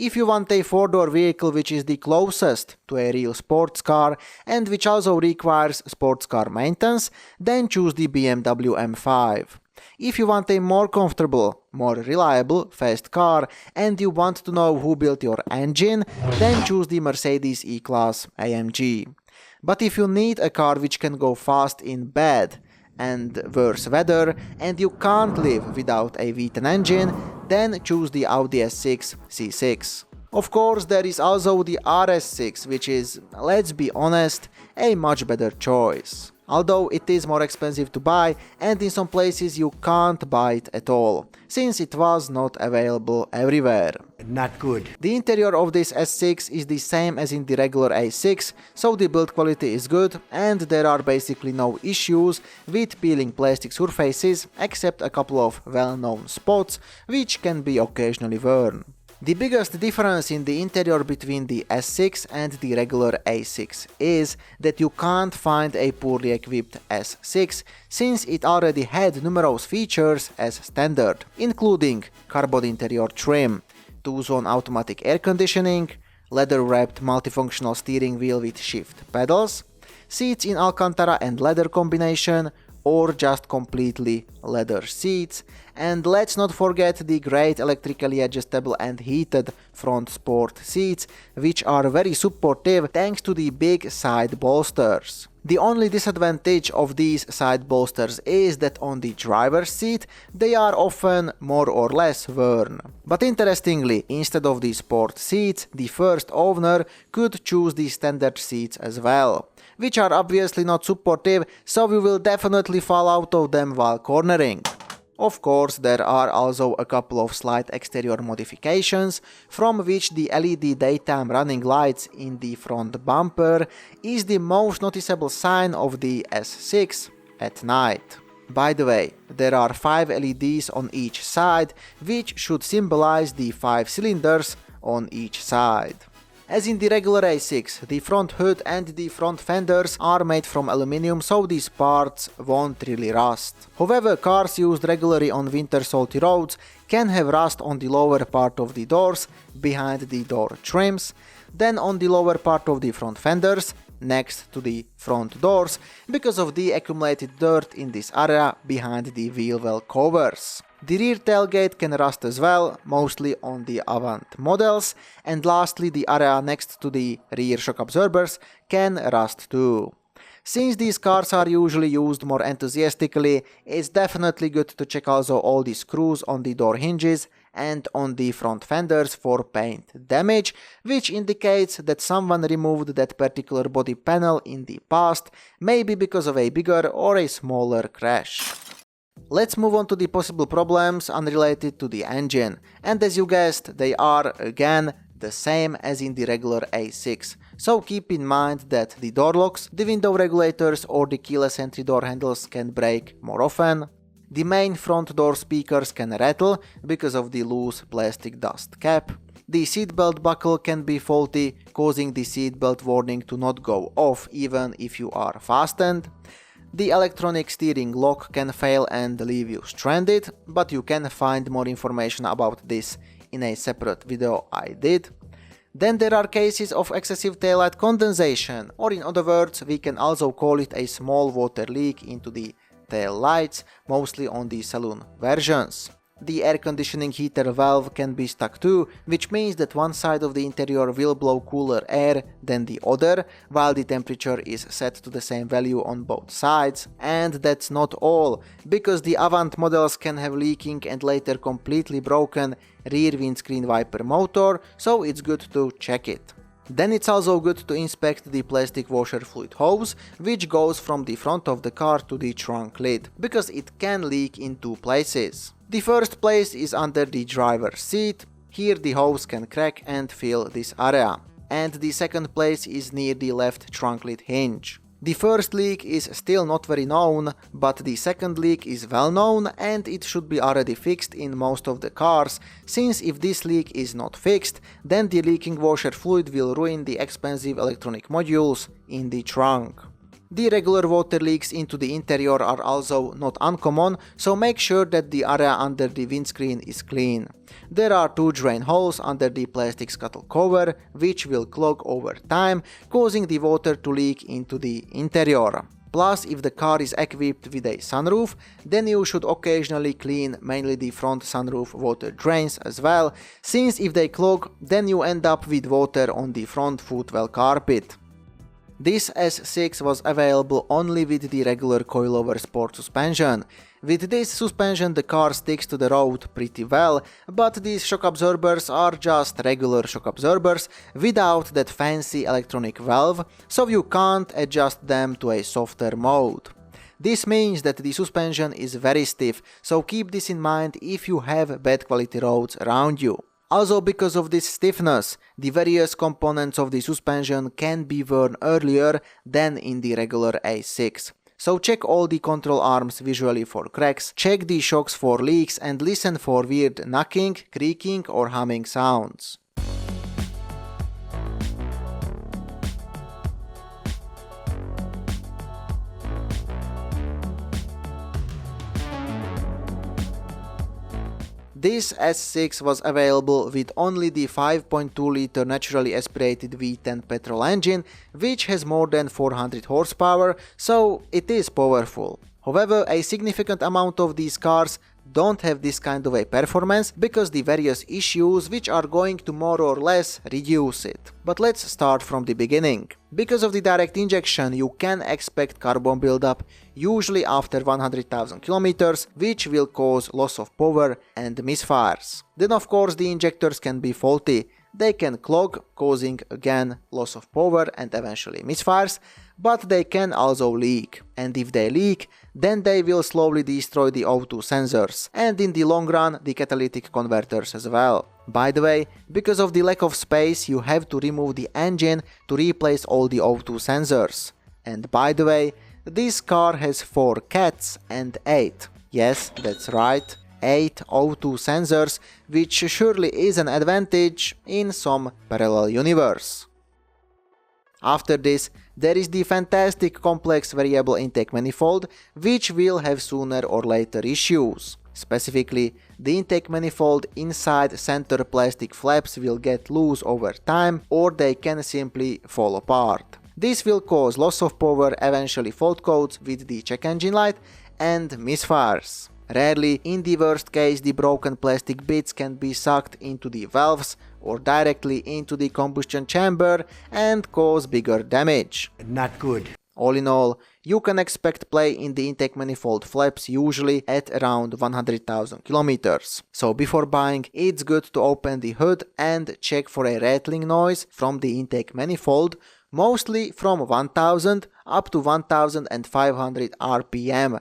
If you want a 4-door vehicle which is the closest to a real sports car and which also requires sports car maintenance, then choose the BMW M5. If you want a more comfortable, more reliable, fast car and you want to know who built your engine, then choose the Mercedes E-Class AMG. But if you need a car which can go fast in bad and worse weather and you can't live without a V10 engine, then choose the Audi S6 C6. Of course, there is also the RS6, which is, let's be honest, a much better choice. Although it is more expensive to buy and in some places you can't buy it at all, since it was not available everywhere. Not good. The interior of this S6 is the same as in the regular A6, so the build quality is good and there are basically no issues with peeling plastic surfaces except a couple of well-known spots which can be occasionally worn. The biggest difference in the interior between the S6 and the regular A6 is that you can't find a poorly equipped S6 since it already had numerous features as standard, including carbon interior trim, 2-zone automatic air conditioning, leather-wrapped multifunctional steering wheel with shift pedals, seats in Alcantara and leather combination, or just completely leather seats, and let's not forget the great electrically adjustable and heated front sport seats, which are very supportive thanks to the big side bolsters. The only disadvantage of these side bolsters is that on the driver's seat they are often more or less worn. But interestingly, instead of the sport seats, the first owner could choose the standard seats as well, which are obviously not supportive, so we will definitely fall out of them while cornering. Of course, there are also a couple of slight exterior modifications, from which the LED daytime running lights in the front bumper is the most noticeable sign of the S6 at night. By the way, there are 5 LEDs on each side, which should symbolize the 5 cylinders on each side. As in the regular A6, the front hood and the front fenders are made from aluminium, so these parts won't really rust. However, cars used regularly on winter salty roads can have rust on the lower part of the doors, behind the door trims, then on the lower part of the front fenders, next to the front doors, because of the accumulated dirt in this area behind the wheel well covers. The rear tailgate can rust as well, mostly on the Avant models, and lastly the area next to the rear shock absorbers can rust too. Since these cars are usually used more enthusiastically, it's definitely good to check also all the screws on the door hinges and on the front fenders for paint damage, which indicates that someone removed that particular body panel in the past, maybe because of a bigger or a smaller crash. Let's move on to the possible problems unrelated to the engine, and as you guessed, they are again the same as in the regular A6, so keep in mind that the door locks, the window regulators or the keyless entry door handles can break more often, the main front door speakers can rattle because of the loose plastic dust cap, the seatbelt buckle can be faulty, causing the seatbelt warning to not go off even if you are fastened. The electronic steering lock can fail and leave you stranded, but you can find more information about this in a separate video I did. Then there are cases of excessive taillight condensation, or in other words, we can also call it a small water leak into the tail lights, mostly on the saloon versions. The air conditioning heater valve can be stuck too, which means that one side of the interior will blow cooler air than the other, while the temperature is set to the same value on both sides. And that's not all, because the Avant models can have leaking and later completely broken rear windscreen wiper motor, so it's good to check it. Then it's also good to inspect the plastic washer fluid hose, which goes from the front of the car to the trunk lid, because it can leak in 2 places. The first place is under the driver's seat, here the hose can crack and fill this area, and the second place is near the left trunk lid hinge. The first leak is still not very known, but the second leak is well known and it should be already fixed in most of the cars, since if this leak is not fixed, then the leaking washer fluid will ruin the expensive electronic modules in the trunk. The regular water leaks into the interior are also not uncommon, so make sure that the area under the windscreen is clean. There are 2 drain holes under the plastic scuttle cover, which will clog over time, causing the water to leak into the interior. Plus, if the car is equipped with a sunroof, then you should occasionally clean mainly the front sunroof water drains as well, since if they clog, then you end up with water on the front footwell carpet. This S6 was available only with the regular coilover sport suspension. With this suspension the car sticks to the road pretty well, but these shock absorbers are just regular shock absorbers without that fancy electronic valve, so you can't adjust them to a softer mode. This means that the suspension is very stiff, so keep this in mind if you have bad quality roads around you. Also, because of this stiffness, the various components of the suspension can be worn earlier than in the regular A6. So check all the control arms visually for cracks, check the shocks for leaks and listen for weird knocking, creaking or humming sounds. This S6 was available with only the 5.2-liter naturally aspirated V10 petrol engine, which has more than 400 horsepower, so it is powerful. However, a significant amount of these cars don't have this kind of a performance because the various issues which are going to more or less reduce it. But let's start from the beginning. Because of the direct injection, you can expect carbon buildup usually after 100,000 kilometers, which will cause loss of power and misfires. Then of course the injectors can be faulty. They can clog, causing again loss of power and eventually misfires, but they can also leak. And if they leak, then they will slowly destroy the O2 sensors, and in the long run the catalytic converters as well. By the way, because of the lack of space, you have to remove the engine to replace all the O2 sensors. And by the way, this car has 4 CATs and 8. Yes, that's right. 8 O2 sensors, which surely is an advantage in some parallel universe. After this, there is the fantastic complex variable intake manifold, which will have sooner or later issues. Specifically, the intake manifold inside center plastic flaps will get loose over time, or they can simply fall apart. This will cause loss of power, eventually fault codes with the check engine light, and misfires. Rarely, in the worst case, the broken plastic bits can be sucked into the valves or directly into the combustion chamber and cause bigger damage. Not good. All in all, you can expect play in the intake manifold flaps usually at around 100,000 kilometers. So before buying, it's good to open the hood and check for a rattling noise from the intake manifold, mostly from 1000 up to 1500 RPM.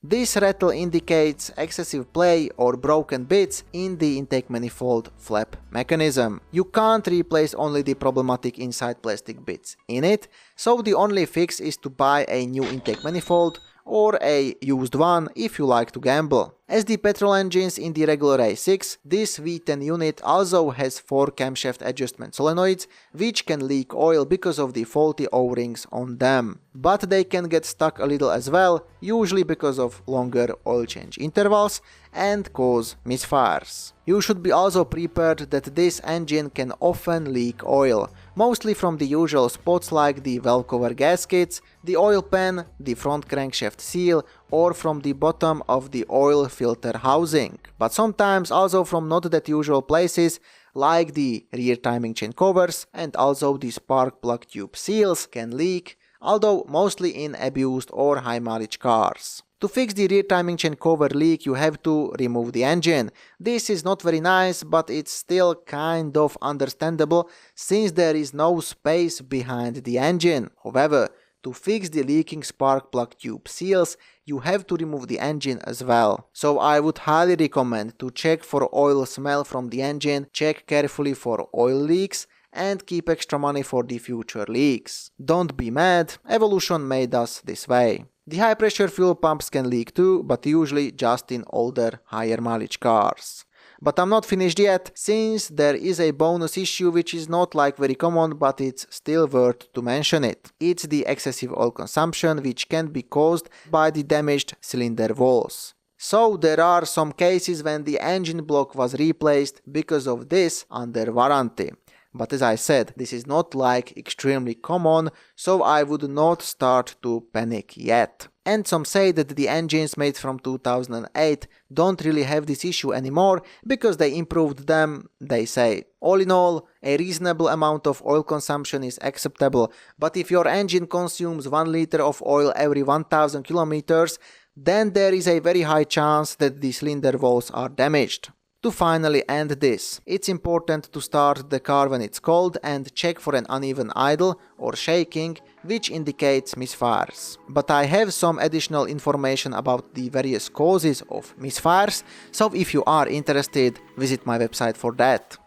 This rattle indicates excessive play or broken bits in the intake manifold flap mechanism. You can't replace only the problematic inside plastic bits in it, so the only fix is to buy a new intake manifold or a used one if you like to gamble. As the petrol engines in the regular A6, this V10 unit also has 4 camshaft adjustment solenoids, which can leak oil because of the faulty O-rings on them. But they can get stuck a little as well, usually because of longer oil change intervals, and cause misfires. You should be also prepared that this engine can often leak oil, mostly from the usual spots like the valve cover gaskets, the oil pan, the front crankshaft seal, or from the bottom of the oil filter housing, but sometimes also from not that usual places like the rear timing chain covers, and also the spark plug tube seals can leak, although mostly in abused or high mileage cars. To fix the rear timing chain cover leak, you have to remove the engine. This is not very nice, but it's still kind of understandable since there is no space behind the engine. However, to fix the leaking spark plug tube seals, you have to remove the engine as well. So I would highly recommend to check for oil smell from the engine, check carefully for oil leaks, and keep extra money for the future leaks. Don't be mad, evolution made us this way. The high pressure fuel pumps can leak too, but usually just in older, higher mileage cars. But I'm not finished yet, since there is a bonus issue which is not like very common, but it's still worth to mention it. It's the excessive oil consumption, which can be caused by the damaged cylinder walls. So there are some cases when the engine block was replaced because of this under warranty. But as I said, this is not like extremely common, so I would not start to panic yet. And some say that the engines made from 2008 don't really have this issue anymore because they improved them, they say. All in all, a reasonable amount of oil consumption is acceptable, but if your engine consumes 1 liter of oil every 1000 kilometers, then there is a very high chance that the cylinder walls are damaged. To finally end this, it's important to start the car when it's cold and check for an uneven idle or shaking, which indicates misfires. But I have some additional information about the various causes of misfires, so if you are interested, visit my website for that.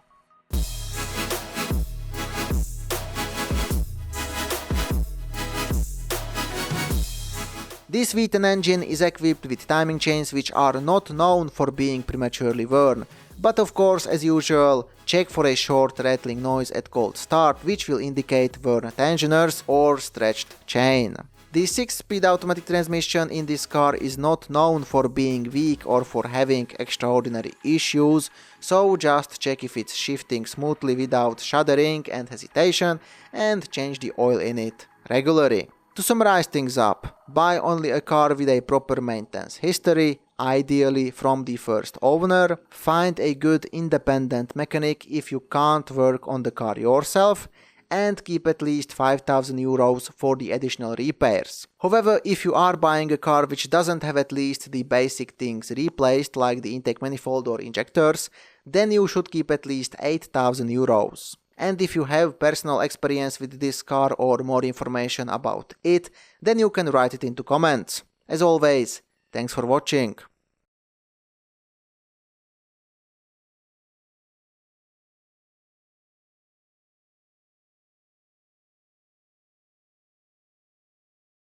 This V10 engine is equipped with timing chains which are not known for being prematurely worn, but of course, as usual, check for a short rattling noise at cold start which will indicate worn tensioners or stretched chain. The 6-speed automatic transmission in this car is not known for being weak or for having extraordinary issues, so just check if it's shifting smoothly without shuddering and hesitation and change the oil in it regularly. To summarize things up, buy only a car with a proper maintenance history, ideally from the first owner, find a good independent mechanic if you can't work on the car yourself, and keep at least 5,000 euros for the additional repairs. However, if you are buying a car which doesn't have at least the basic things replaced like the intake manifold or injectors, then you should keep at least 8,000 euros. And if you have personal experience with this car or more information about it, then you can write it into comments. As always, thanks for watching.